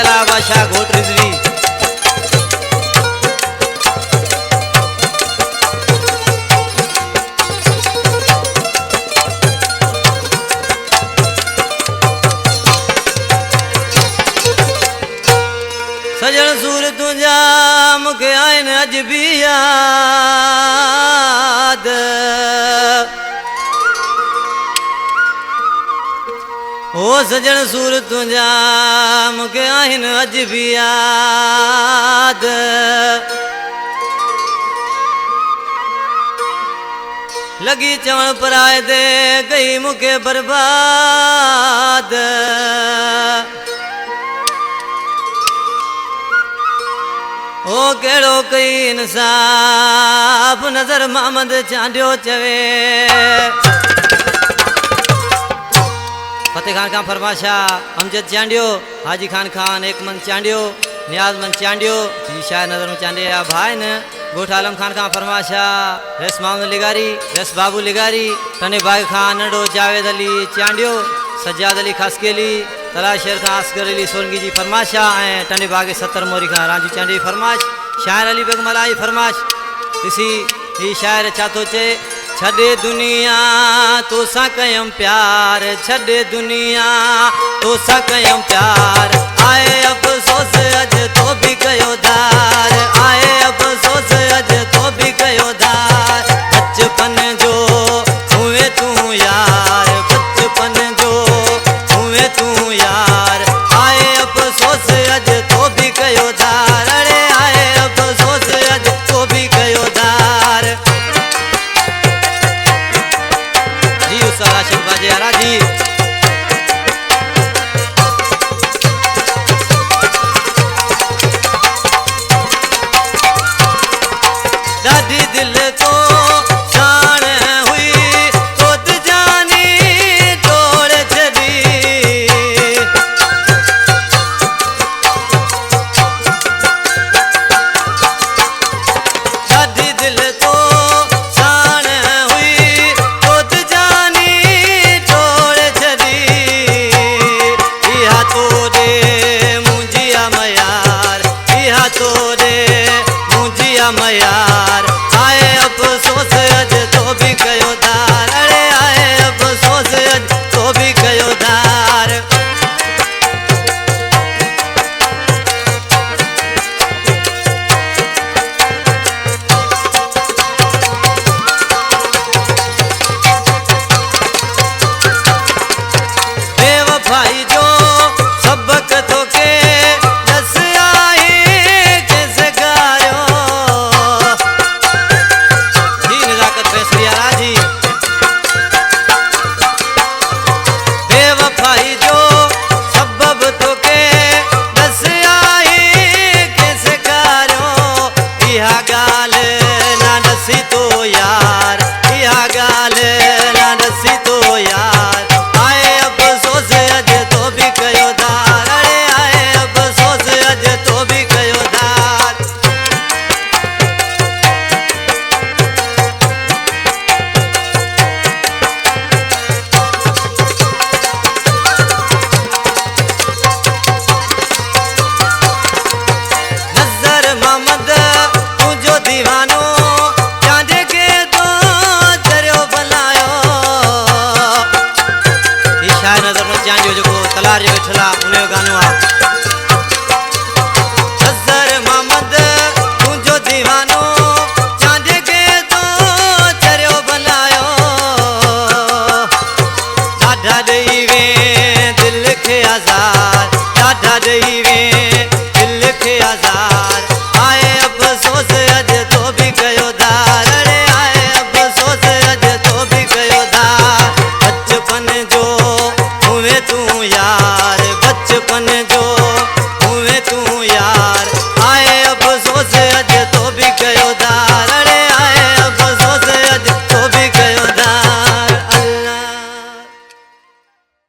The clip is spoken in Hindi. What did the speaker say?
अला बादशाह घोट रिजवी। सजन सूर तुझा मुखे आइन अज भी याद, ओ सजन सूर तुझा मुखे आइन अज भी याद। लगी चवण पराए दे गई मुखे बर्बाद। ओ केड़ो कई इंसाफ नजर मोहम्मद चांडियो चवे। फतेह खान खां फरमाशा, अमजद चांडियो, हाजी खान खान, एक मन चांडियो, नियाज मन चांडियो, जी शाह नजर में चांडिया भाई ने गोठ आलम खान खां फरमाशा, रेस मामद लिगारी, रेस बाबू लिगारी, तने बाग खान नडो जावेद अली चांडियो, सज्जाद अली खासकेली, तला शेर खां असगर अली सोलंगी जी फरमाशा, टने बागे 70 मोरी खां राजू चांडी फरमाश, शायर अली बेगम मलाई फरमाश। इसी ये शायर चातो चे, छड़े दुनिया तो सा कयम प्यार, छड़े दुनिया तो सा कयम प्यार। आए अफसोस अज तो भी कयो दार, आए अफसोस अज तो भी कयो दार। बचपन जो हुए तू यार, बचपन जो हुए तू यार। आए अफसोस अज तो भी कयो दार, अरे आए अफसोस अज तो भी कयो दार। जी उसारा शहबाज यारा जी। दादी दिल को शान हुई तो जानी तोड़ छड़ी। दादी दिल को शान हुई तो जानी तोड़ छड़ी। इहा तोरे मुंजिया मयार, इहा तोरे मुंजिया मयार। आए अफसोस अज तो भी कयो दार, अरे आए अफसोस अज तो भी कयो दार। बेवफाई जो सबक तो के दस आई कैसे गायो। जी नजाकत फैसलिया राजी। बेवफाई जो सबब तो के दस आई कैसे गायो। इहा गाल ना दसी तो यार, इहा गाल ना दसी तो यार। आए अफसोस अज तो भी कयो दार, अरे आए अफसोस अज तो भी कयो दार। नजर मोहम्मद तुझो दीवानो, चांदे के तो चरियो बनायो। ये शायर नजर में चांदियो जो तलार जो वेठला उन्हें गानो आ। नजर मोहम्मद तुझो दीवानो, चांदे के तो चरियो बनायो। डाढा दई वे दिल के आज़ार, डाढा दई वे दिल के आज़ार। आए अफसोस अज तो भी कयो दार, अरे आए अफसोस अज तो भी कयो दार। बचपन जो हुए तू यार।